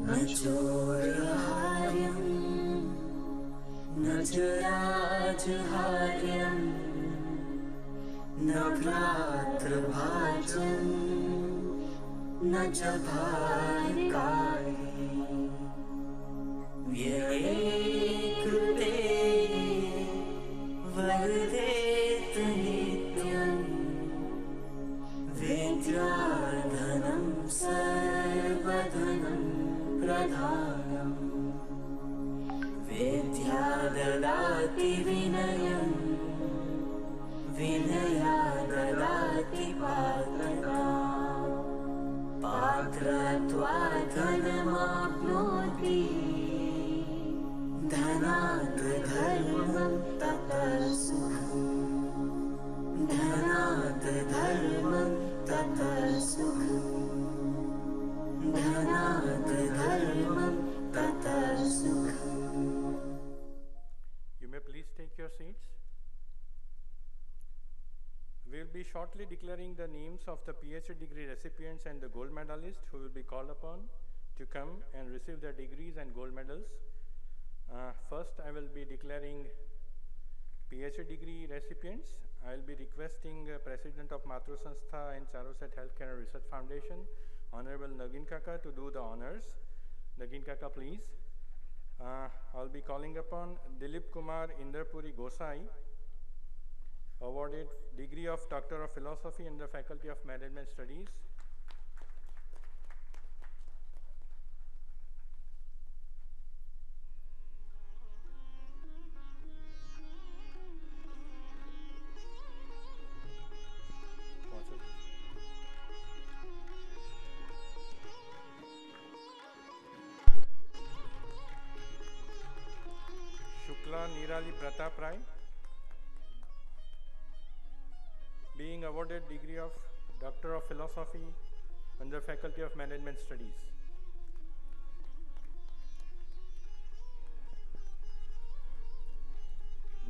न चोरहार्यं न च राजहार्यं न भ्रातृभाजं न च भार्कारि व्यये कृते वर्धेत नित्यं विद्याधनं सर्वधनं प्रधानम् विद्या ददाति विनयं विनया ददाति पात्रताम् पात्रत्वात् धनमाप्नोति धनात् धर्मं ततः सुखम् धनात् धर्मं ततः सुखम् धनात् धर्मं ततः सुखम्. You may please take your seats. We will be shortly declaring the names of the PhD degree recipients and the gold medalists who will be called upon to come and receive their degrees and gold medals. First, I will be declaring PhD degree recipients. I will be requesting President of Matru Sanstha and Charoset Healthcare and Research Foundation, Honorable Nagin Kaka, to do the honors. Nagin Kaka, please. I'll be calling upon Dilip Kumar Indrapuri Gosai, awarded degree of Doctor of Philosophy in the Faculty of Management Studies. Shukla Nirali Pratap Rai, being awarded degree of Doctor of Philosophy under Faculty of Management Studies.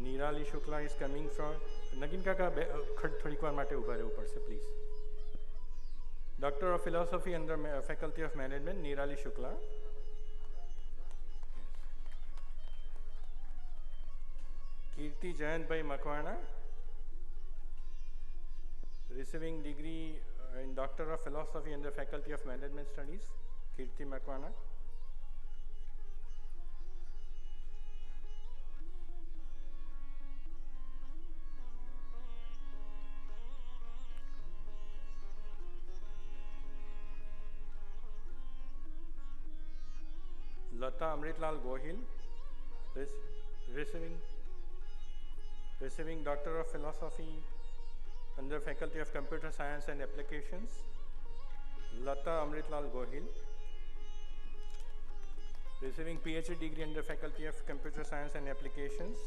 Nirali Shukla is coming from Nagin Kaka, thodik war mate ubha rahe upar se please. Doctor of Philosophy under Faculty of Management, Nirali Shukla. Kirti Jayant Bhai Makwana, receiving degree in Doctor of Philosophy in the Faculty of Management Studies, Kirti Makwana. Lata Amritlal Gohil, receiving Doctor of Philosophy under Faculty of Computer Science and Applications, Lata Amritlal Gohil, receiving PhD degree under Faculty of Computer Science and Applications,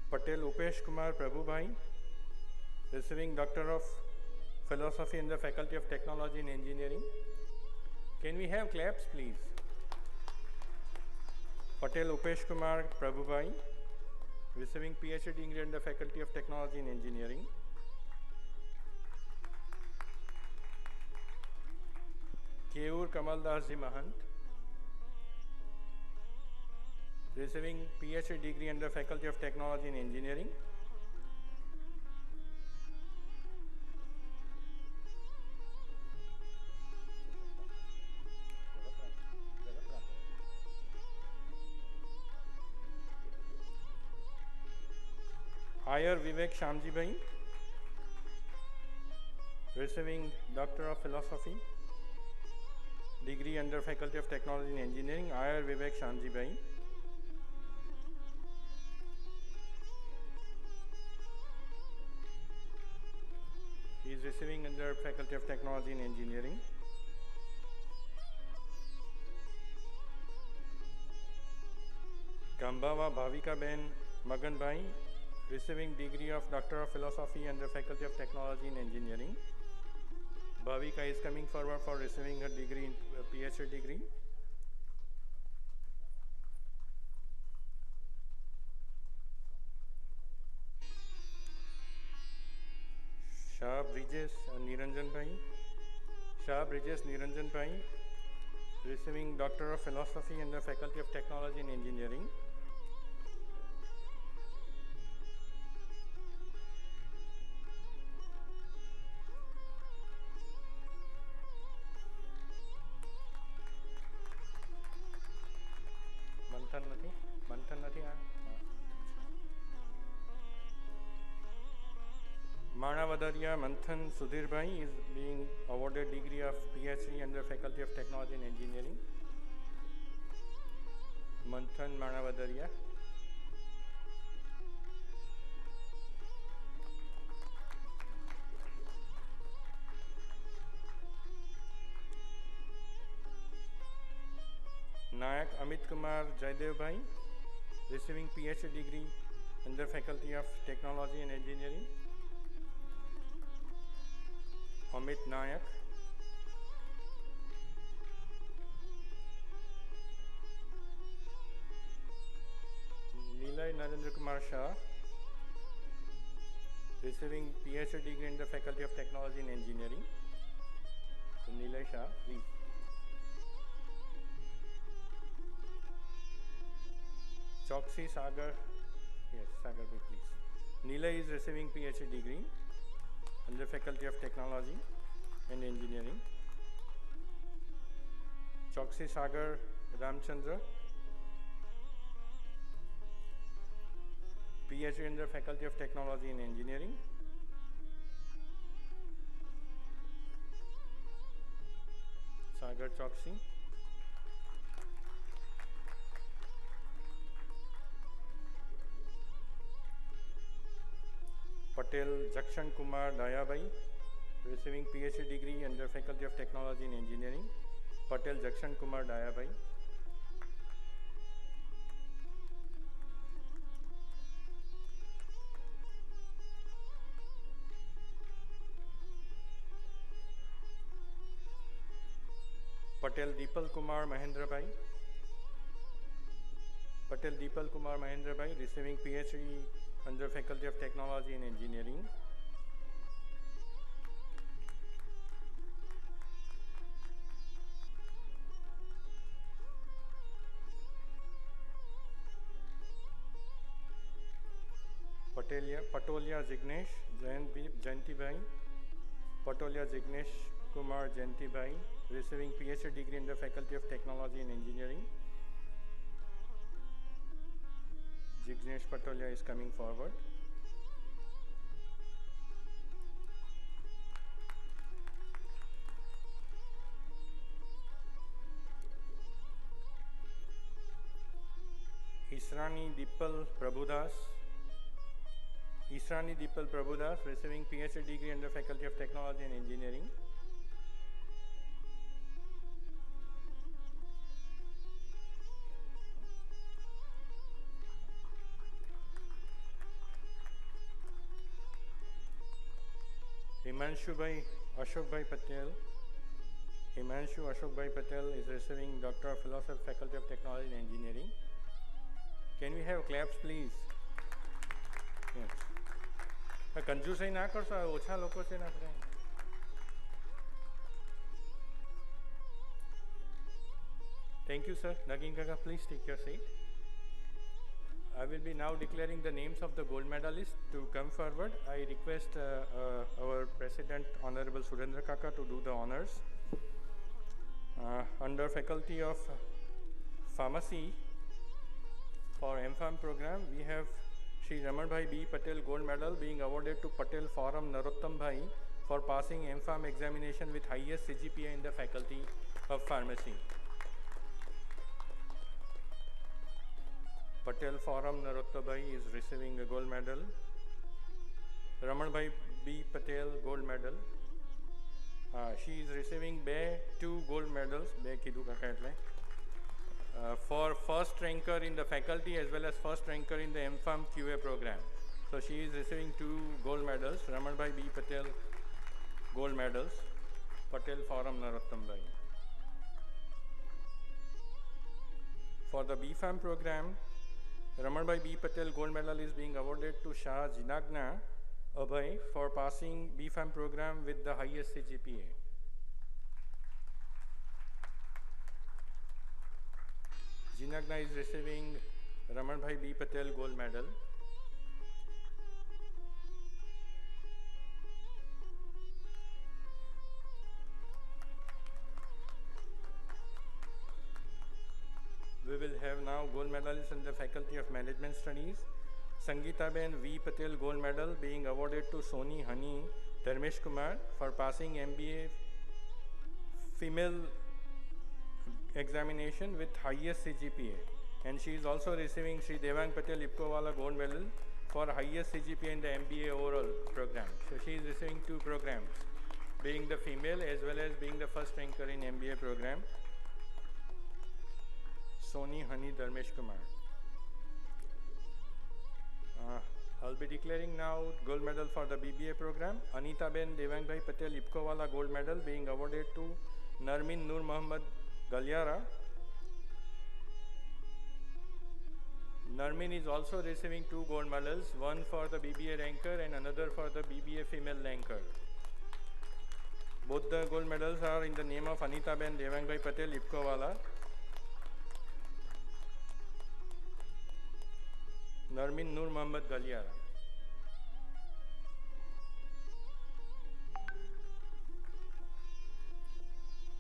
Patel Upesh Kumar Prabhubhai, receiving Doctor of Philosophy in the Faculty of Technology and Engineering. Can we have claps, please? Patel Upesh Kumar Prabhubhai, receiving PhD degree in the Faculty of Technology and Engineering. Keur Kamal Das Ji Mahant, receiving PhD degree under Faculty of Technology and Engineering. Iyer Vivek Shamji Bhai, receiving Doctor of Philosophy, degree under Faculty of Technology and Engineering, Iyer Vivek Shamji Bhai. He is receiving under Faculty of Technology and Engineering. Gambhawa Bhavika Ben Magan Bhai, receiving degree of Doctor of Philosophy under Faculty of Technology and Engineering. Bhavika is coming forward for receiving her degree in PhD degree. Shah Bridges Niranjan Bhai. Shah Bridges Niranjan Bhai, receiving Doctor of Philosophy in the Faculty of Technology and Engineering. મંથન નથી આ Manavadaria Manthan Sudhir Bhai is being awarded degree of PhD under Faculty of Technology and Engineering. Manthan Manavadaria. Nayak Amit Kumar Jaidev Bhai, receiving PhD degree under Faculty of Technology and Engineering. Amit Nayak. Nilay Narendra Kumar Shah, receiving PhD degree in the Faculty of Technology and Engineering. So Nilay Shah, please. Choksi Sagar, yes, Sagar Bhai, please. Nilay is receiving PhD degree under Faculty of Technology and Engineering. Choksi Sagar Ramchandra, PhD under Faculty of Technology and Engineering. Sagar Choksi. Patel Jakshan Kumar Dayabai, receiving PhD degree under Faculty of Technology and Engineering. Patel Jakshan Kumar Dayabai. Patel Deepal Kumar Mahendra Bhai. Patel Deepal Kumar Mahendra Bhai, receiving PhD under Faculty of Technology and Engineering. Patolia Jignesh Jayanti Bhai. Patolia Jignesh Kumar Jayanti Bhai, receiving PhD degree in the Faculty of Technology and Engineering. Jignesh Patolia is coming forward. Israni Deepal Prabhudas. Israni Deepal Prabhudas, receiving PhD degree under Faculty of Technology and Engineering. Himanshu Bhai Ashok Bhai Patel. Himanshu Ashok Bhai Patel is receiving Doctor of Philosophy, Faculty of Technology and Engineering. Can we have claps, please? Yes. કંજુસાઈ ના કરશો, ઓછા લોકો છે ને આપણે. Thank you, sir. Nagin Kaka, please take your seat. I will be now declaring the names of the gold medalists to come forward. I request our President, Honorable Surendra Kaka, to do the honors. Under Faculty of Pharmacy for MPharm program, we have Shri Raman Bhai B. Patel Gold Medal being awarded to Patel Forum Narottam Bhai for passing MPharm examination with highest CGPA in the Faculty of Pharmacy. Patel Forum Narottam Bhai is receiving a gold medal. Raman Bhai B. Patel Gold Medal. She is receiving two gold medals. For first ranker in the faculty as well as first ranker in the MPharm QA program. So she is receiving two gold medals, Raman Bhai B. Patel gold medals. Patel Forum Narottam. For the BFAM program, Ramanbhai B. Patel Gold Medal is being awarded to Shah Jinagna Abhay for passing BFAM program with the highest CGPA. Jinagna is receiving Ramanbhai B. Patel Gold Medal. We will have now gold medalists in the Faculty of Management Studies. Sangeetaben V. Patel Gold Medal being awarded to Soni Hani Dharmesh Kumar for passing MBA female examination with highest CGPA. And she is also receiving Sri Devang Patel Ipkowala Gold Medal for highest CGPA in the MBA overall program. So she is receiving 2 programs, being the female as well as being the first ranker in MBA program. Soni Hani Dharmesh Kumar. I'll be declaring now gold medal for the BBA program. Anita Ben Devangbhai Patel Ipkowala Gold Medal being awarded to Narmin Nur Muhammad Galyara. Narmin is also receiving 2 gold medals, one for the BBA ranker and another for the BBA female ranker. Both the gold medals are in the name of Anita Ben Devangbhai Patel Ipkowala. Narmin Nur Muhammad Galyara.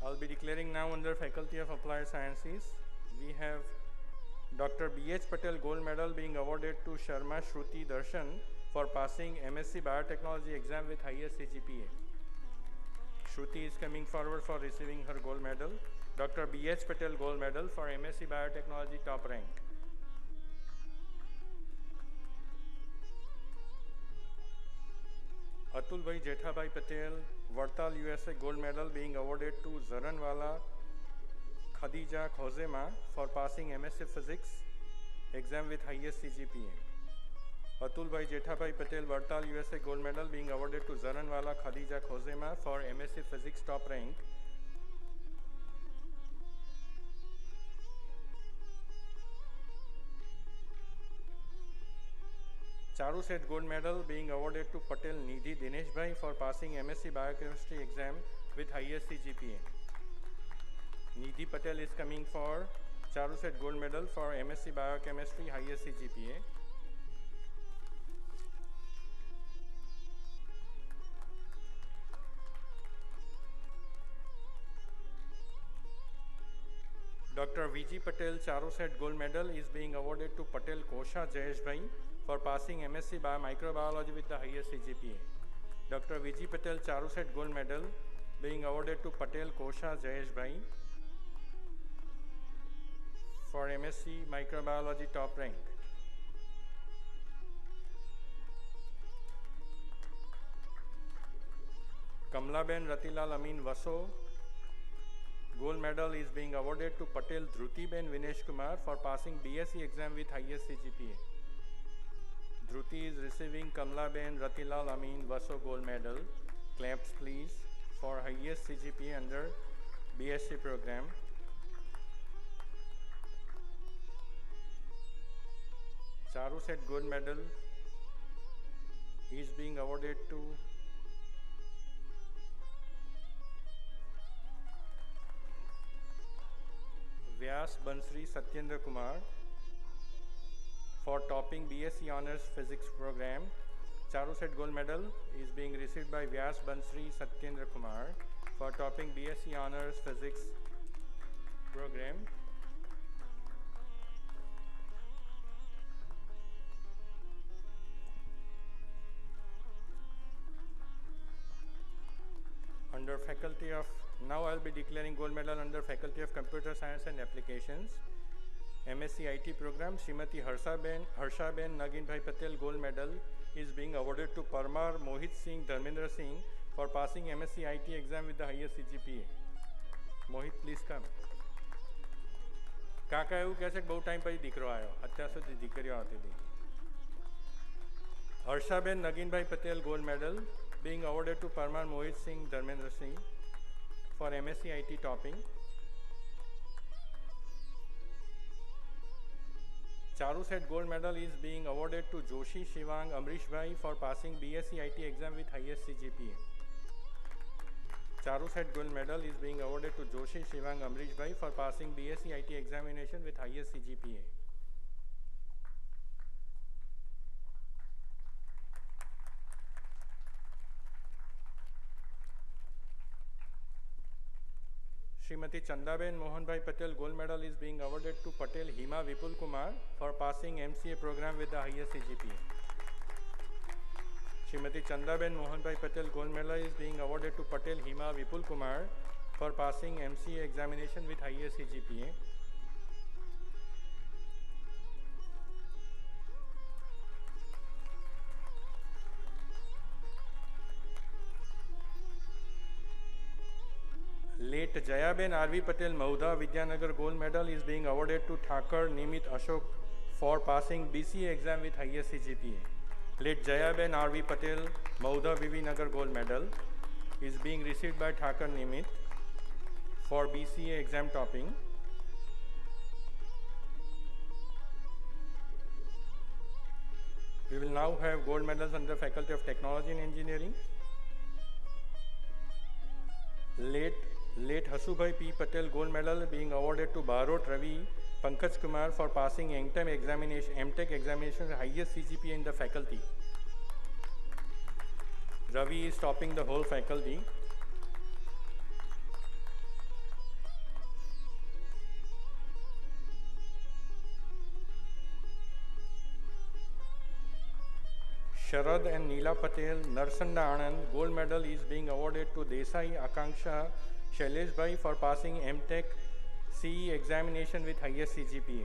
I'll be declaring now under Faculty of Applied Sciences. We have Dr. B.H. Patel Gold Medal being awarded to Sharma Shruti Darshan for passing MSc Biotechnology exam with highest CGPA. Shruti is coming forward for receiving her gold medal. Dr. B.H. Patel Gold Medal for MSc Biotechnology top rank. Atulbhai Jethabhai Patel, Vartal USA Gold Medal being awarded to Zaranwala Khadija Khozema for passing MSc Physics exam with highest CGPA. Atulbhai Jethabhai Patel, Vartal USA Gold Medal being awarded to Zaranwala Khadija Khozema for MSc Physics top rank. Charu Seth Gold Medal being awarded to Patel Nidhi Dinesh Bhai for passing MSc Biochemistry exam with highest CGPA. Nidhi Patel is coming for Charu Seth Gold Medal for MSc Biochemistry highest CGPA. Dr. V.G. Patel Charu Seth Gold Medal is being awarded to Patel Kosha Jayesh Bhai for passing MSc Microbiology with the highest CGPA. Dr. V.G. Patel Charu Seth Gold Medal being awarded to Patel Kosha Jayesh Bhai for MSc Microbiology top rank. Kamlaben Ratilal Amin Vaso Gold Medal is being awarded to Patel Dhruti Ben Vinesh Kumar for passing BSc exam with highest CGPA. Dhruti is receiving Kamla Ben Ratilal Amin Vaso Gold Medal. Claps please for highest CGPA under BSc program. Charu Seth Gold Medal is being awarded to Vyas Bansri Satyendra Kumar for topping BSc Honours Physics program. Charu Seth Gold Medal is being received by Vyas Bansri Satyendra Kumar for topping BSc Honours Physics program. Under Faculty of, now I will be declaring gold medal under Faculty of Computer Science and Applications. MSc IT program, Srimati Harshaben Naginbhai Patel Gold Medal is being awarded to Parmar Mohit Singh Dharmendra Singh for passing MSc IT exam with the highest CGPA. Mohit, please come. કાકા એવું કહે છે કે બહુ time પછી દીકરો આવ્યો, અત્યાર સુધી દીકરીઓ આવતી હતી. Harshaben Naginbhai Patel gold medal being awarded to Parmar Mohit Singh Dharmendra Singh for MSc IT topping. Charu set gold medal is being awarded to Joshi Shivang Amrish Bhai for passing BSc IT exam with highest CGPA. Charu set gold medal is being awarded to Joshi Shivang Amrish Bhai for passing BSc IT examination with highest CGPA. Srimati Chandaben Mohanbhai Patel gold medal is being awarded to Patel Hima Vipul Kumar for passing MCA program with the highest CGPA. Srimati Chandaben Mohanbhai Patel gold medal is being awarded to Patel Hima Vipul Kumar for passing MCA examination with highest CGPA. Late Jayaben R.V. Patel Maudha Vidyanagar gold medal is being awarded to Thakur Nimit Ashok for passing BCA exam with highest CGPA. Late Jayaben R.V. Patel Maudha Vivinagar gold medal is being received by Thakur Nimit for BCA exam topping. We will now have gold medals under Faculty of Technology and Engineering. Late Hasubhai P. Patel gold medal being awarded to Barot Ravi Pankaj Kumar for passing MTech examination with highest CGPA in the faculty. Ravi is topping the whole faculty. Sharad and Neela Patel Narsanda Anand gold medal is being awarded to Desai Akanksha Shailesh Bhai for passing MTech CE examination with highest CGPA.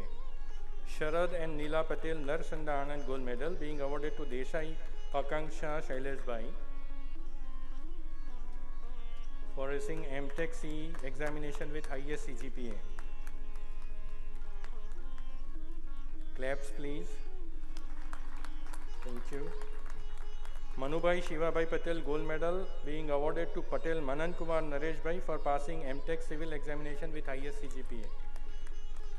Sharad and Neela Patel Narsanda Anand gold medal being awarded to Desai Akanksha Shailesh Bhai for receiving MTech CE examination with highest CGPA. Claps please. Thank you. Manubhai Shivabhai Patel gold medal being awarded to Patel Manan Kumar Naresh Bhai for passing MTech civil examination with highest CGPA.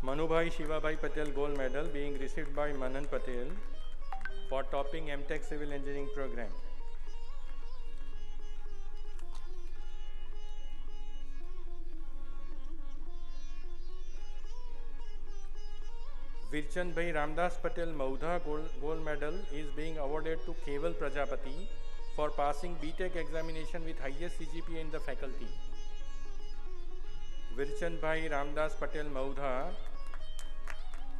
Manubhai Shivabhai Patel gold medal being received by Manan Patel for topping MTech civil engineering program. Virchand Bhai Ramdas Patel Maudha gold medal is being awarded to Keval Prajapati for passing BTech examination with highest CGPA in the faculty. Virchand Bhai Ramdas Patel Maudha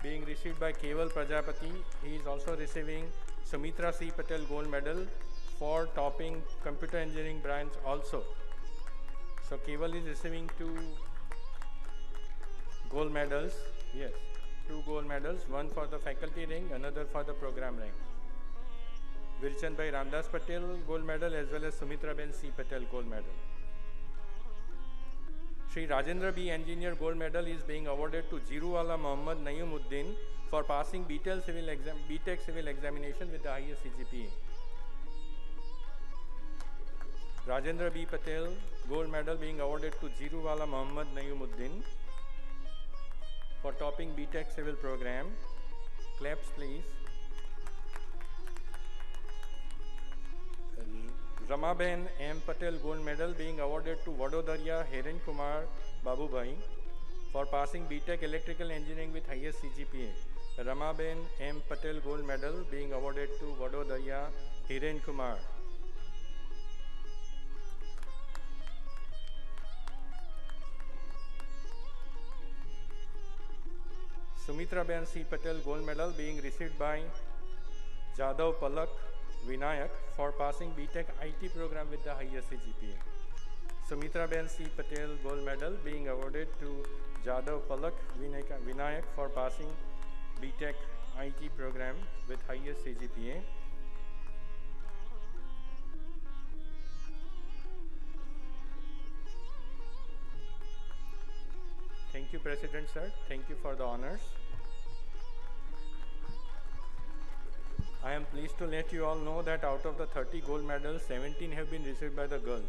being received by Keval Prajapati. He is also receiving Sumitra C. Patel gold medal for topping computer engineering branch also. So Keval is receiving 2 gold medals. Yes. 2 gold medals, one for the faculty rank, another for the program rank. Virchand Bhai Ramdas Patel gold medal as well as Sumitra Ben C. Patel gold medal. Shri Rajendra B. Engineer gold medal is being awarded to Jiruwala Mohammad Naeemuddin for passing BTech civil examination with the highest CGPA. Rajendra B. Patel gold medal being awarded to Jiruwala Mohammad Naeemuddin for topping BTech civil program. Claps please. Ramaben M. Patel gold medal being awarded to Vadodara Hiren Kumar Babubhai for passing BTech electrical engineering with highest CGPA. Ramaben M. Patel gold medal being awarded to Vadodara Hiren Kumar. Sumitra Ben C. Patel gold medal being received by Jadhav Palak Vinayak for passing BTech IT program with the highest CGPA. Sumitra Ben C. Patel gold medal being awarded to Jadhav Palak Vinayak for passing BTech IT program with highest CGPA. Thank you, President Sir. Thank you for the honors. I am pleased to let you all know that out of the 30 gold medals, 17 have been received by the girls.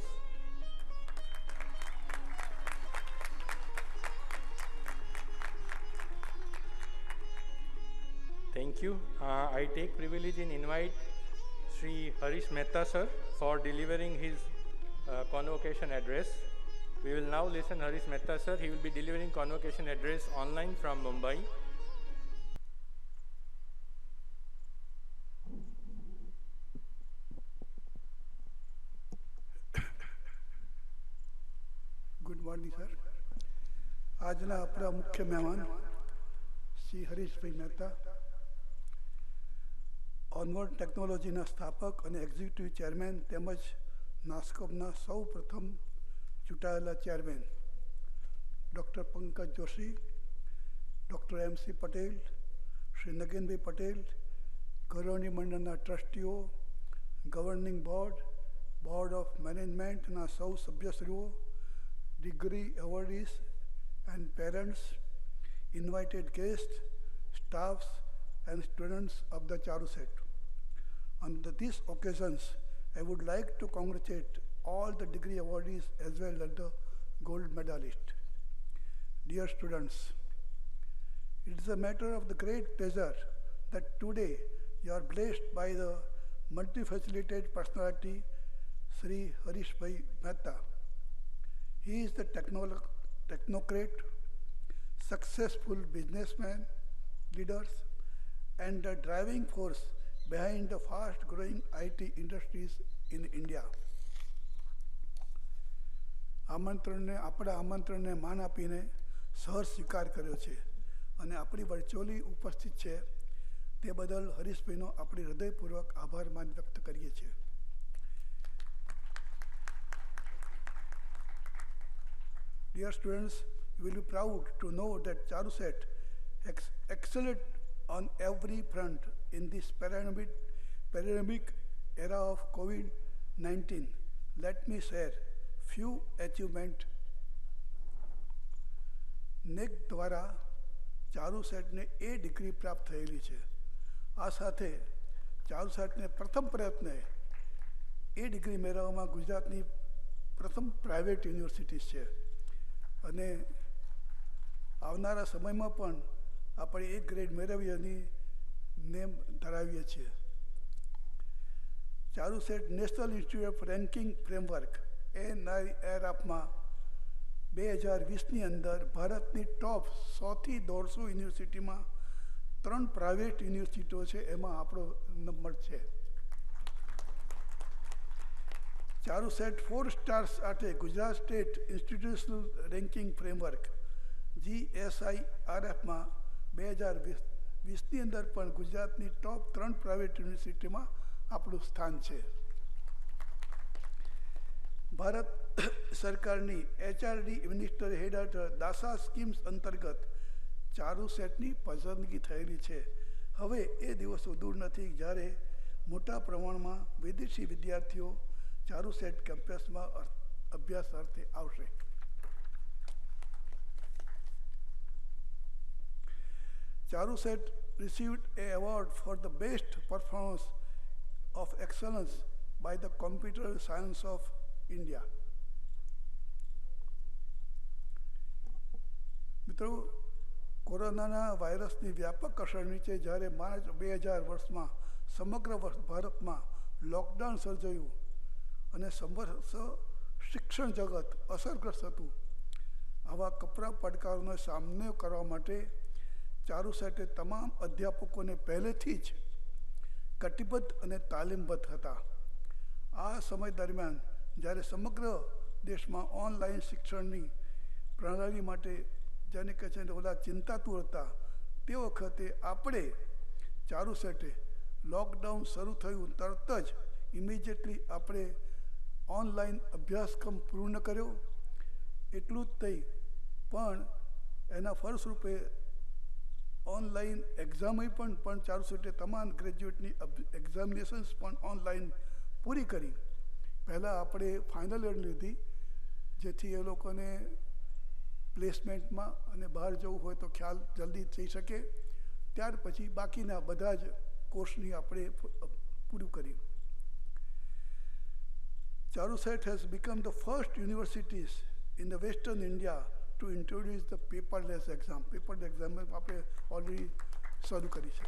Thank you. I take privilege in invite Sri Harish Mehta sir for delivering his convocation address. We will now listen Harish Mehta sir. He will be delivering convocation address online from Mumbai. Good morning sir. આજના આપણા મુખ્ય મહેમાન Shri Harishbhai Mehta, onward ટેકનોલોજીના સ્થાપક અને executive chairman તેમજ નાસ્કોમના સૌ પ્રથમ ચૂંટાયેલા chairman doctor Pankaj Joshi, doctor MC Patel, Shri Nagenbhai Patel, ગૌરવણી મંડળના ટ્રસ્ટીઓ, ગવર્નિંગ બોર્ડ, બોર્ડ ઓફ મેનેજમેન્ટના સૌ સભ્યશ્રીઓ, degree awardees and parents, invited guests, staffs and students of the Charuset. On these occasions, I would like to congratulate all the degree awardees as well as the gold medalist. Dear students, it is a matter of the great pleasure that today you are blessed by the multifaceted personality Sri Harishbhai Mehta. He is the technocrat, successful businessman, leaders, and the driving force behind the fast-growing IT industries in India. આપણા આમંત્રણને માન આપીને સહર્ષ સ્વીકાર કર્યો છે અને આપણી virtually ઉપસ્થિત છે તે બદલ હરીશભાઈનો આપણી હૃદયપૂર્વક આભાર માન વ્યક્ત કરીએ છીએ. Dear students, you will be proud to know that Charuset excelled on every front in this pandemic era of COVID-19. Let me share few achievements. NEC દ્વારા ચારુસેટને A ડિગ્રી પ્રાપ્ત થયેલી છે. આ સાથે ચારુસેટને પ્રથમ પ્રયત્ને A ડિગ્રી મેળવવામાં ગુજરાતની પ્રથમ પ્રાઇવેટ યુનિવર્સિટી છે અને આવનારા સમયમાં પણ આપણે એક ગ્રેડ મેળવીની નેમ ધરાવીએ છીએ. Charusat national institute of ranking framework NIRFમાં 2020ની અંદર ભારતની ટોપ 100થી 150 યુનિવર્સિટીમાં 3 પ્રાઇવેટ યુનિવર્સિટીઓ છે, એમાં આપણો નંબર છે. ચારુસેટ 4 સ્ટાર સાથે Gujarat state institutional ranking framework GSIRFમાં 2020ની અંદર પણ ગુજરાતની ટોપ 3 પ્રાઇવેટ યુનિવર્સિટીમાં આપણું સ્થાન છે. ભારત સરકારની HRD મિનિસ્ટર હેડ હેઠળ દાસા સ્કીમ્સ અંતર્ગત ચારુસેટની પસંદગી થયેલી છે. હવે એ દિવસો દૂર નથી જ્યારે મોટા પ્રમાણમાં વિદેશી વિદ્યાર્થીઓ ચારુસેટ કેમ્પસમાં અભ્યાસ અર્થે આવશે. Charuset received an award for the best performance of excellence by the Computer Science of India. મિત્રો, કોરોનાના વાયરસની વ્યાપક અસર નીચે જ્યારે માર્ચ 2000 વર્ષમાં સમગ્ર ભારતમાં લોકડાઉન સર્જાયું અને સમગ્ર શિક્ષણ જગત અસરગ્રસ્ત હતું, આવા કપરા પડકારોનો સામનો કરવા માટે ચારુસેટે તમામ અધ્યાપકોને પહેલેથી જ કટિબદ્ધ અને તાલીમબદ્ધ હતા. આ સમય દરમિયાન જ્યારે સમગ્ર દેશમાં ઓનલાઈન શિક્ષણની પ્રણાલી માટે જેને કહે છે ઓલા ચિંતાતુર હતા, તે વખતે આપણે ચારુસેટે લોકડાઉન શરૂ થયું તરત જ ઇમિડિયેટલી આપણે ઓનલાઈન અભ્યાસક્રમ પૂર્ણ કર્યો. એટલું જ નહીં પણ એના ફળસ્વરૂપે ઓનલાઈન એક્ઝામ પણ ચારુસેટે તમામ ગ્રેજ્યુએટની એક્ઝામિનેશન્સ પણ ઓનલાઈન પૂરી કરી. પહેલાં આપણે ફાઇનલ યર લીધી જેથી એ લોકોને પ્લેસમેન્ટમાં અને બહાર જવું હોય તો ખ્યાલ જલ્દી થઈ શકે. ત્યાર પછી બાકીના બધા જ કોર્સની આપણે પૂરું કર્યું. Charuset has become the first universities in the Western India to introduce the paperless exam. Paperless exam આપણે ઓલરેડી શરૂ કરી છે.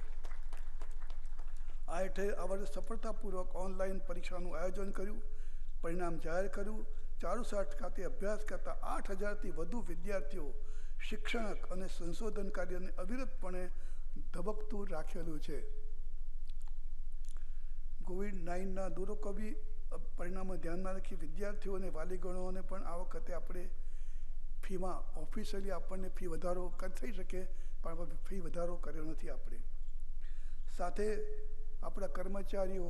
આ હેઠળ આ વર્ષે સફળતાપૂર્વક ઓનલાઈન પરીક્ષાનું આયોજન કર્યું, પરિણામ જાહેર કર્યું. ચારુસેટ ખાતે અભ્યાસ કરતા 8,000થી વધુ વિદ્યાર્થીઓ શિક્ષણ અને સંશોધન કાર્યને અવિરતપણે ધબકતું રાખેલું છે. કોવિડ-19ના દુરુપયોગી પરિણામો ધ્યાનમાં રાખી વિદ્યાર્થીઓ અને વાલીગણોને પણ આ વખતે આપણે ફીમાં ઓફિશિયલી આપણને ફી વધારો થઈ શકે, પણ ફી વધારો કર્યો નથી આપણે. સાથે આપણા કર્મચારીઓ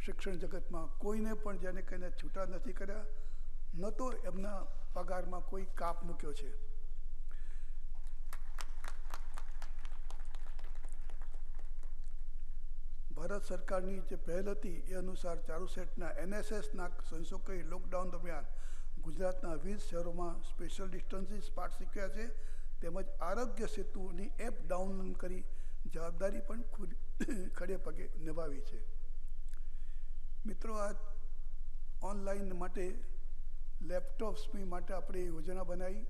શિક્ષણ જગતમાં કોઈને પણ જેને કહીને છૂટા નથી કર્યા, ન તો એમના પગારમાં કોઈ કાપ મૂક્યો છે. ભારત સરકારની જે પહેલ હતી એ અનુસાર ચારુસેટના NSSના સંશોધકોએ લોકડાઉન દરમિયાન ગુજરાતના 20 શહેરોમાં સ્પેશિયલ ડિસ્ટન્સિસ પાઠ શીખ્યા છે, તેમજ આરોગ્ય સેતુની એપ ડાઉનલોડ કરી જવાબદારી પણ ખડે પગે નિભાવી છે. મિત્રો, આ ઓનલાઈન માટે લેપટોપ્સની માટે આપણે યોજના બનાવી.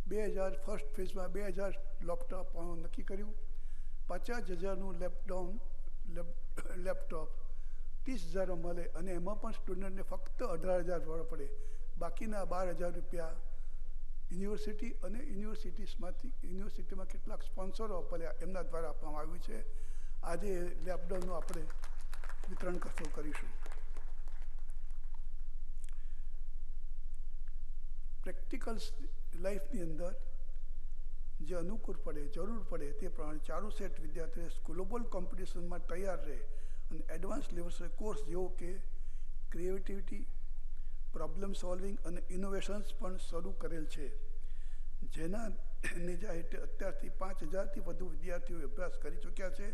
2000 ફર્સ્ટ ફેઝમાં 2000 લેપટોપ નક્કી કર્યું. 50,000નું લેપટોપ 30,000 મળે અને એમાં પણ સ્ટુડન્ટને ફક્ત 18,000 ભરવા પડે. બાકીના 12,000 રૂપિયા યુનિવર્સિટી અને યુનિવર્સિટીમાં કેટલાક સ્પોન્સરો આપેલા એમના દ્વારા આપવામાં આવ્યું છે. આજે લેપટોપનું આપણે વિતરણ કરીશું. પ્રેક્ટિકલ લાઈફની અંદર જે અનુકૂળ પડે, જરૂર પડે તે પ્રમાણે ચારુસેટ વિદ્યાર્થીઓ ગ્લોબલ કોમ્પિટિશનમાં તૈયાર રહે અને એડવાન્સ લેવલ કોર્સ જેવો કે ક્રિએટિવિટી, પ્રોબ્લેમ સોલ્વિંગ અને ઇનોવેશન્સ પણ શરૂ કરેલ છે, જેના અત્યારથી 5,000થી વધુ વિદ્યાર્થીઓ અભ્યાસ કરી ચૂક્યા છે.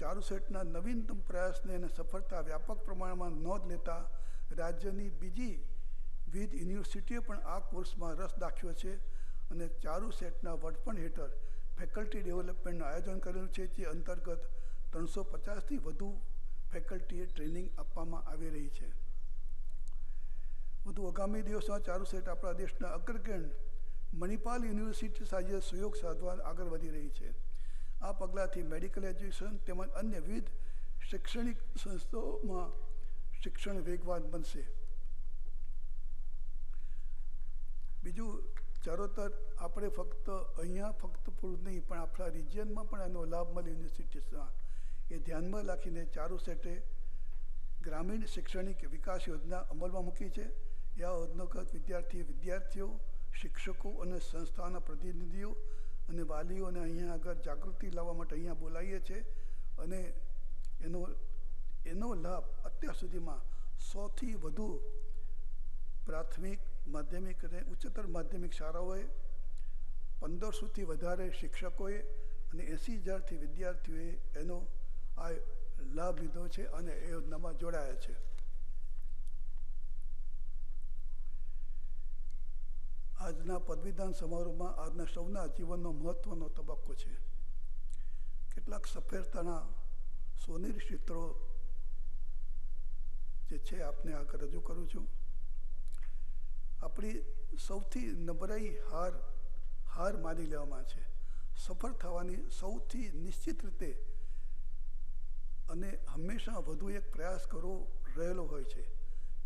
ચારુસેટના નવીનતમ પ્રયાસને અને સફળતા વ્યાપક પ્રમાણમાં નોંધ લેતા રાજ્યની બીજી વિવિધ યુનિવર્સિટીઓએ પણ આ કોર્સમાં રસ દાખવ્યો છે અને ચારુસેટના વડપણ હેઠળ ફેકલ્ટી ડેવલપમેન્ટનું આયોજન કરેલું છે, જે અંતર્ગત 350થી વધુ ફેકલ્ટીએ ટ્રેનિંગ આપવામાં આવી રહી છે. વધુ આગામી દિવસોમાં ચારુસેટ આપણા દેશના અગ્રગણ્ય મણિપાલ યુનિવર્સિટી સાથે સહયોગ સાધવા આગળ વધી રહી છે. આ પગલાંથી મેડિકલ એજ્યુકેશન તેમજ અન્ય વિવિધ શૈક્ષણિક સંસ્થાઓમાં શિક્ષણ વેગવાન બનશે. બીજું, ચારોતર આપણે ફક્ત અહીંયા પૂરું નહીં પણ આપણા રિજિયનમાં પણ એનો લાભ મળે યુનિવર્સિટીમાં, એ ધ્યાનમાં રાખીને ચારુસેટે ગ્રામીણ શૈક્ષણિક વિકાસ યોજના અમલમાં મૂકી છે. આ યોજનાગત વિદ્યાર્થીઓ, શિક્ષકો અને સંસ્થાના પ્રતિનિધિઓ અને વાલીઓને અહીંયા આગળ જાગૃતિ લાવવા માટે અહીંયા બોલાવીએ છીએ અને એનો લાભ અત્યાર સુધીમાં 100થી વધુ પ્રાથમિક, માધ્યમિક અને ઉચ્ચતર માધ્યમિક શાળાઓએ, 1500થી વધારે શિક્ષકોએ અને 80,000થી વિદ્યાર્થીઓએ એનો આ લાભ લીધો છે અને એ યોજનામાં જોડાયા છે. આજના પદવીદાન સમારોહમાં આજના સૌના જીવનનો મહત્વનો તબક્કો છે. કેટલાક સફળતાના સોનેરી ચિત્રો જે છે આપને આગળ રજૂ કરું છું. આપણી સૌથી નબળાઈ હાર માની લેવામાં છે. સફળ થવાની સૌથી નિશ્ચિત રીતે અને હંમેશા વધુ એક પ્રયાસ કરવો રહેલો હોય છે.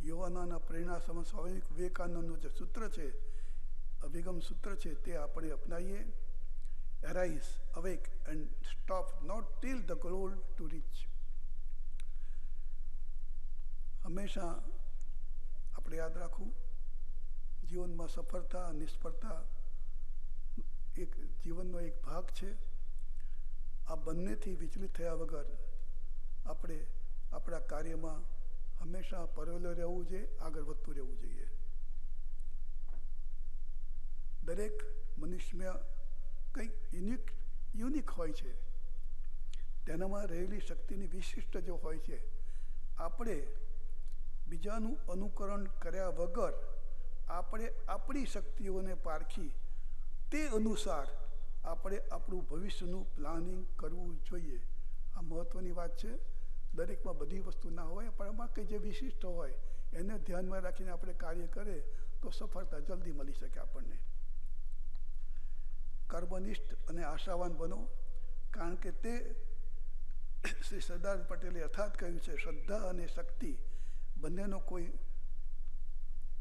યુવાનોના પ્રેરણા સ્વામી વિવેકાનંદનું જે સૂત્ર છે, અભિગમ સૂત્ર છે, તે આપણે અપનાવીએ. Arise, awake and stop not till the goal to reach. હંમેશા આપણે યાદ રાખવું, જીવનમાં સફળતા, નિષ્ફળતા એક જીવનનો એક ભાગ છે. આ બંનેથી વિચલિત થયા વગર આપણે આપણા કાર્યમાં હંમેશા પરેલું રહેવું જોઈએ, આગળ વધતું રહેવું જોઈએ. દરેક મનુષ્યમાં કંઈક યુનિક હોય છે, તેનામાં રહેલી શક્તિની વિશિષ્ટ જો હોય છે. આપણે બીજાનું અનુકરણ કર્યા વગર આપણે આપણી શક્તિઓને પારખી તે અનુસાર આપણે આપણું ભવિષ્યનું પ્લાનિંગ કરવું જોઈએ. આ મહત્ત્વની વાત છે. દરેકમાં બધી વસ્તુ ના હોય, પણ એમાં કંઈ જે વિશિષ્ટ હોય એને ધ્યાનમાં રાખીને આપણે કાર્ય કરે તો સફળતા જલ્દી મળી શકે આપણને. કર્મનિષ્ઠ અને આશાવાન બનો, કારણ કે તે શ્રી સરદાર પટેલે યથાર્થ કહ્યું છે, શ્રદ્ધા અને શક્તિ બંનેનો કોઈ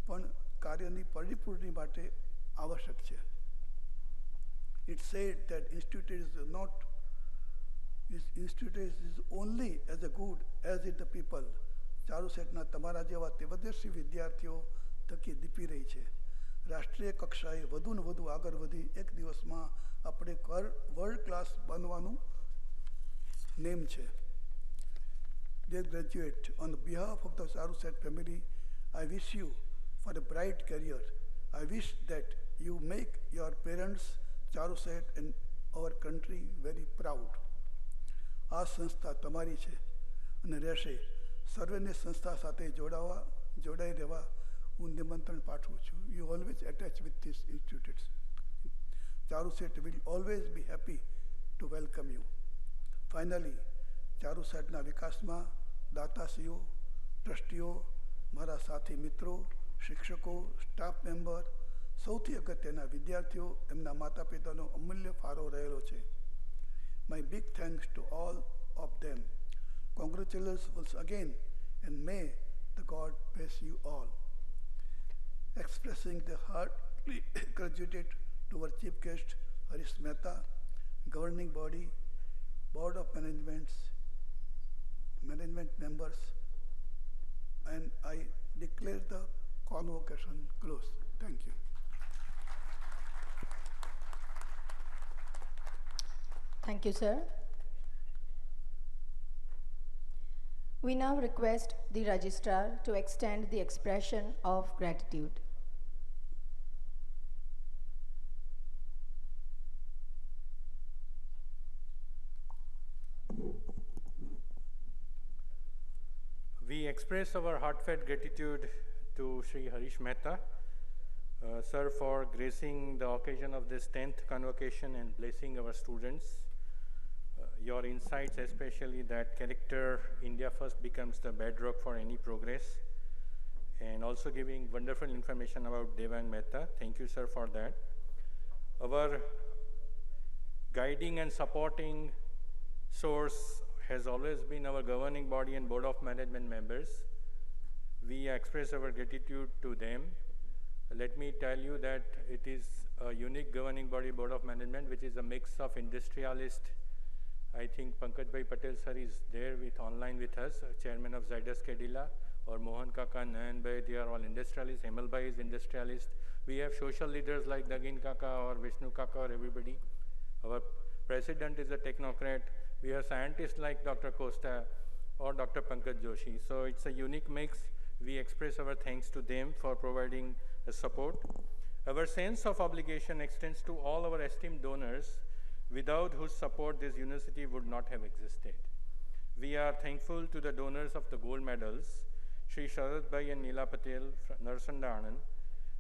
પણ કાર્યની પરિપૂર્તિ માટે આવશ્યક છે. It said that institute is only as good as it the people. ચારુસેટના તમારા જેવા તેવદર્શી વિદ્યાર્થીઓ થકી દીપી રહી છે. રાષ્ટ્રીય કક્ષાએ વધુ ને વધુ આગળ વધી એક દિવસમાં આપણે વર્લ્ડ ક્લાસ બનવાનું નેમ છે. Dear graduate, on behalf of the Charuset family, I wish you for a bright career. I wish that you make your parents, Charuset and our country very proud. આ સંસ્થા તમારી છે અને રહેશે. સર્વેને સંસ્થા સાથે જોડાઈ રહેવા હું નિમંત્રણ પાઠવું છું. You always attach with these institutes. Charuset will always be happy to welcome you. Finally, ચારુસેટના વિકાસમાં દાતાશ્રીઓ, ટ્રસ્ટીઓ, મારા સાથી મિત્રો, શિક્ષકો, સ્ટાફ મેમ્બર, સૌથી અગત્યના વિદ્યાર્થીઓ, એમના માતા પિતાનો અમૂલ્ય ફાળો રહેલો છે. My big thanks to all of them. Congratulations once again, and may the God bless you all. Expressing the heartily gratitude to our chief guest Harish Mehta, governing body, board of management members, and I declare the convocation closed. Thank you. Thank you, sir. We now request the registrar to extend the expression of gratitude. We express our heartfelt gratitude to Sri Harish Mehta, sir, for gracing the occasion of this 10th convocation and blessing our students. Your insights, especially that character India first becomes the bedrock for any progress, and also giving wonderful information about Devang Mehta. Thank you, sir, for that. Our guiding and supporting source has always been our governing body and board of management members. We express our gratitude to them. Let me tell you that it is a unique governing body, board of management, which is a mix of industrialist. I think Pankaj Bhai Patel sir is there online with us, chairman of Zydus Cadila, or Mohan Kaka, Nayan Bhai, they are all industrialists. Hemal Bhai is industrialist. We have social leaders like Nagin Kaka or Vishnu Kaka or everybody. Our president is a technocrat. We have scientists like Dr. Costa or Dr. Pankaj Joshi. So it's a unique mix. We express our thanks to them for providing support. Our sense of obligation extends to all our esteemed donors, without whose support this university would not have existed. We are thankful to the donors of the gold medals, Shri Sharad Bhai and Neela Patel, Narsanda Anand,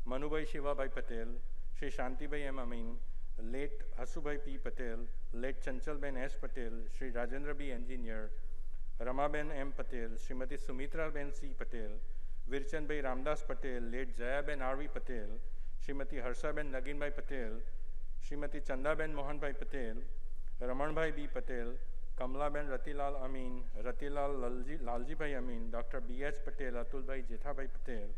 Manu Bhai Shiva Bhai Patel, Shri Shanti Bhai M. Amin, late Hasu Bhai P. Patel, late Chanchal Ben S. Patel, Shri Rajendra B. Engineer, Rama Ben M. Patel, Srimati Sumitra Ben C. Patel, Virchan Bhai Ramdas Patel, late Jaya Ben R. V. Patel, Srimati Harsha Ben Nagin Bhai Patel, Srimati Chanda Ben Mohan Bhai Patel, Raman Bhai B. Patel, Kamla Ben Ratilal Amin, Ratilal Lalji Bhai Amin, Dr. B.H. Patel, Atul Bhai Jetha Bhai Patel,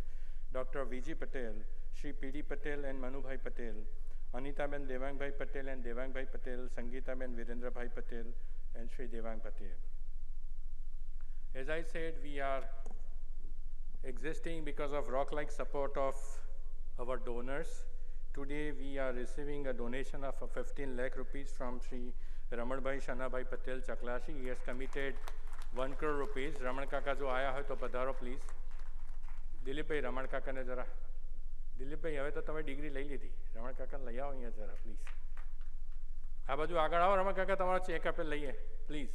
Dr. V.G. Patel, Shri P.D. Patel and Manu Bhai Patel, Anita Ben Devang Bhai Patel and Devang Bhai Patel, Sangeeta Ben Virendra Bhai Patel, and Shri Devang Patel. As I said, we are existing because of rock-like support of our donors. Today we are receiving a donation of 15 lakh rupees from Shri Raman Bhai Shana Bhai Patel Chaklashi. He has committed 1 crore rupees. Raman Kaka jo aaya hai to padharo please. Dilip Bhai, Raman Kaka ne jara. Dilip Bhai, હવે તો તમે degree લઈ લીધી. રમણ કાકા લઈ આવો અહીંયા જરા પ્લીઝ. આ બાજુ આગળ આવો રમણ કાકા, તમારો ચેક આપણે લઈએ please.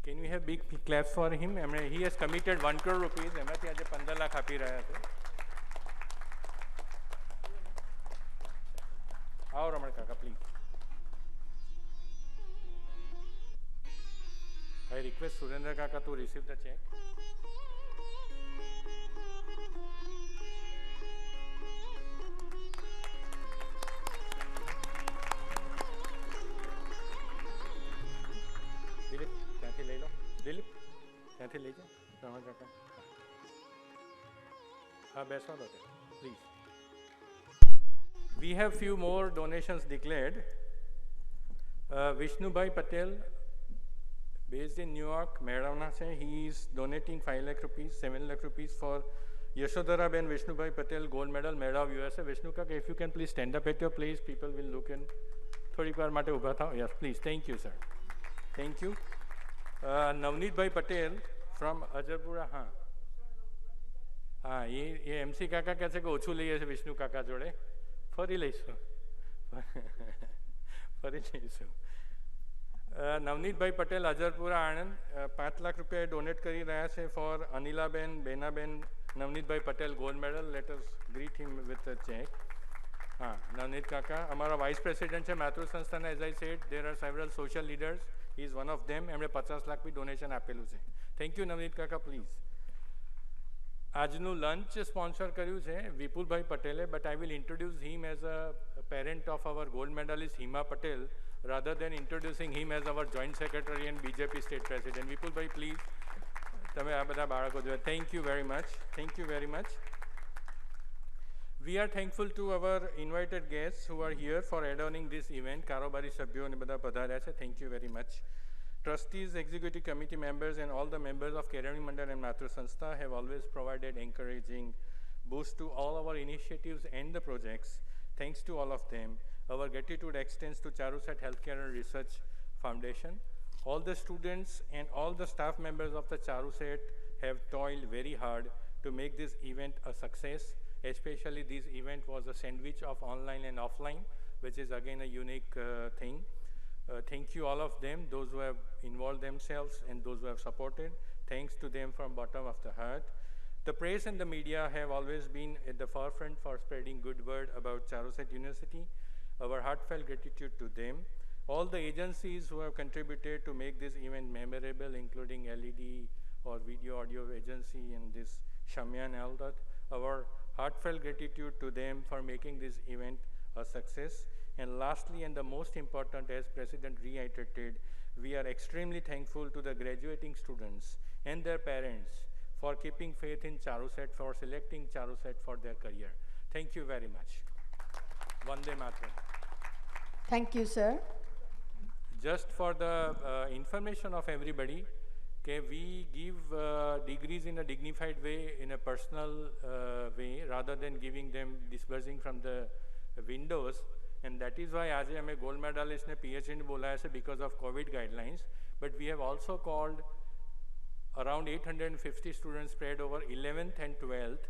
Can we have big claps for him? I mean, he has committed 1 crore rupees. એમાંથી આજે 15 લાખ આપી રહ્યા છે. आओ रमण काका please. I request request Surendra Kaka to receive the check. Dilip ત્યાંથી લઈ લો. દિલીપ ત્યાંથી લઈ જાઓ રમણ કાકા. હા બેસવા દો please. We have few more donations declared. Vishnubhai Patel, based in New York, Meravna se, he is donating 5 lakh rupees, 7 lakh rupees for Yashodhara Ben Vishnubhai Patel gold medal, Merav USA. Vishnu Kaka, if you can please stand up at your place, people will look in. Thodi par mate ubha thao. Yes, please. Thank you, sir. Thank you. Navneet Bhai Patel from Ajarpura. हाँ ये MC काका कैसे को ओछू લઈએ છે વિષ્ણુ કાકા જોડે ફરી લઈશું ફરી લઈશું. નવનીતભાઈ પટેલ અજરપુરા આણંદ 5 લાખ રૂપિયા ડોનેટ કરી રહ્યા છે for Anilaben Benaben Navneetbhai Patel gold medal. Let us greet him with a cheque. હા નવનીત કાકા અમારા વાઇસ પ્રેસિડેન્ટ છે માતૃ સંસ્થાના. As I said there are several social leaders, he is one of them. એમણે 50 લાખ બી ડોનેશન આપેલું છે. થેન્ક યુ નવનીત કાકા. પ્લીઝ. આજનું લંચ સ્પોન્સર કર્યું છે વિપુલભાઈ પટેલે, but I will introduce him as a parent of our gold medallist Hima Patel rather than introducing him as our joint secretary and BJP state president. Vipulbhai, please. તમે આ બધા બાળકો જોયા. Thank you very much. Thank you very much. We are thankful to our invited guests who are here for adorning this event. કારોબારી સભ્યો અને બધા પધાર્યા છે. Thank you very much. Trustees, executive committee members and all the members of Keravani Mandal and Matru Sanstha have always provided encouraging boost to all our initiatives and the projects. Thanks to all of them. Our gratitude extends to Charusat Healthcare and Research Foundation. All the students and all the staff members of the Charusat have toiled very hard to make this event a success. Especially this event was a sandwich of online and offline, which is again a unique thing. Thank you all of them, those who have involved themselves and those who have supported. Thanks to them from bottom of the heart. The press and the media have always been at the forefront for spreading good word about Charusat University. Our heartfelt gratitude to them. All the agencies who have contributed to make this event memorable, including LED or video audio agency and this Shamya and all that. Our heartfelt gratitude to them for making this event a success. And lastly, and the most important, as President reiterated, we are extremely thankful to the graduating students and their parents for keeping faith in Charusat, for selecting Charusat for their career. Thank you very much. Vande Mataram. Thank you, sir. Just for the information of everybody, okay, we give degrees in a dignified way, in a personal way, rather than giving them disbursing from the windows. And that is why આજે અમે gold medalist ને PhD ને બોલાયા છે because of COVID guidelines. But we have also called around 850 students spread over 11th and 12th.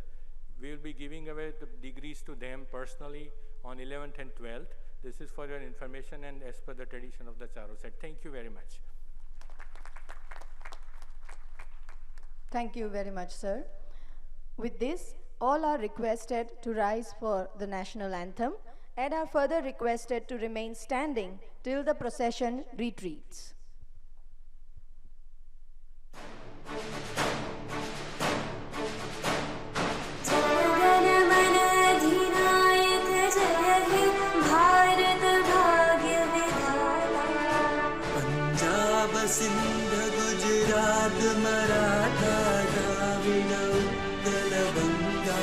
We will be giving away the degrees to them personally on 11th and 12th. This is for your information and as per the tradition of the Charusat. Thank you very much. Thank you very much, sir. With this, all are requested to rise for the national anthem and are further requested to remain standing till the procession retreats. Sindh Gujarat Maratha Dravid Utkal बंगा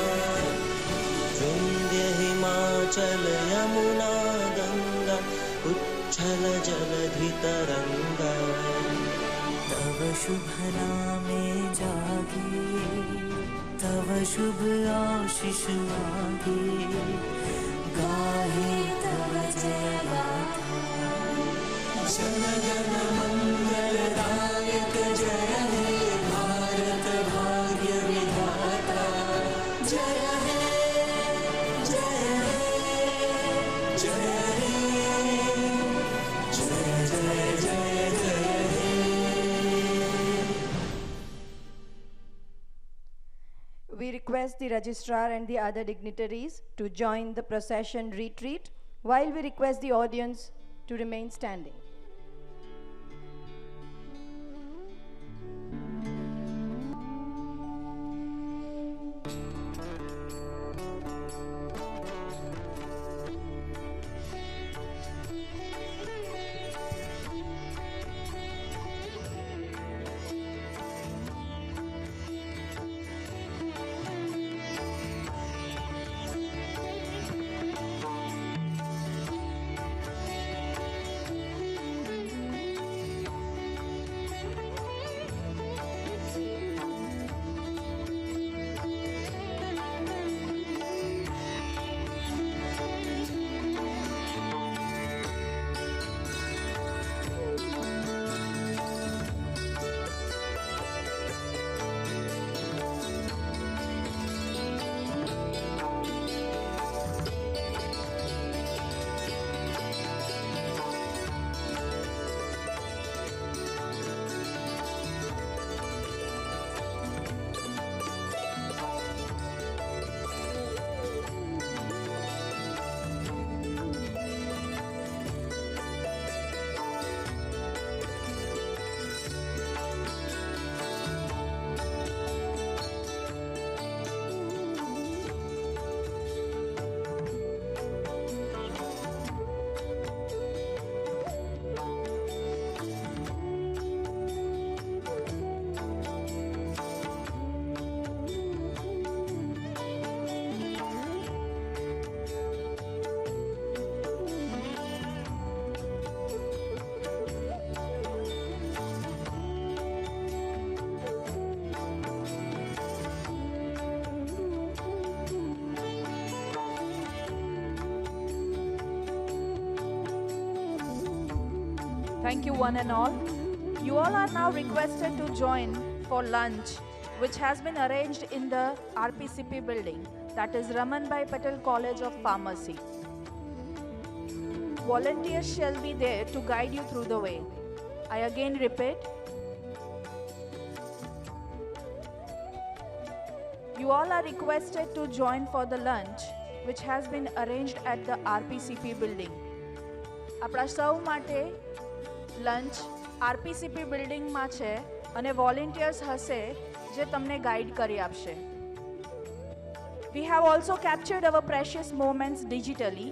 विंध्य हिमाचल यमुना गंगा उच्छल जलधि तरंगा तव शुभ नामे जागे तव शुभ आशीष मागे गाहे तव जय गाथा जनगण मंगलदायक जय हे भारत भाग्य विधाता जय हे जय हे जय हे जय जय जय जय हे. We request the registrar and the other dignitaries to join the procession retreat while we request the audience to remain standing. Thank you, one and all. You all are now requested to join for lunch, which has been arranged in the RPCP building, that is Ramanbhai Patel College of Pharmacy. Volunteers shall be there to guide you through the way. I again repeat, you all are requested to join for the lunch, which has been arranged at the RPCP building. આપણા સૌ માટે lunch આરપીસીપી બિલ્ડિંગમાં છે અને volunteers હશે જે તમને guide કરી આપશે. We have also captured our precious moments digitally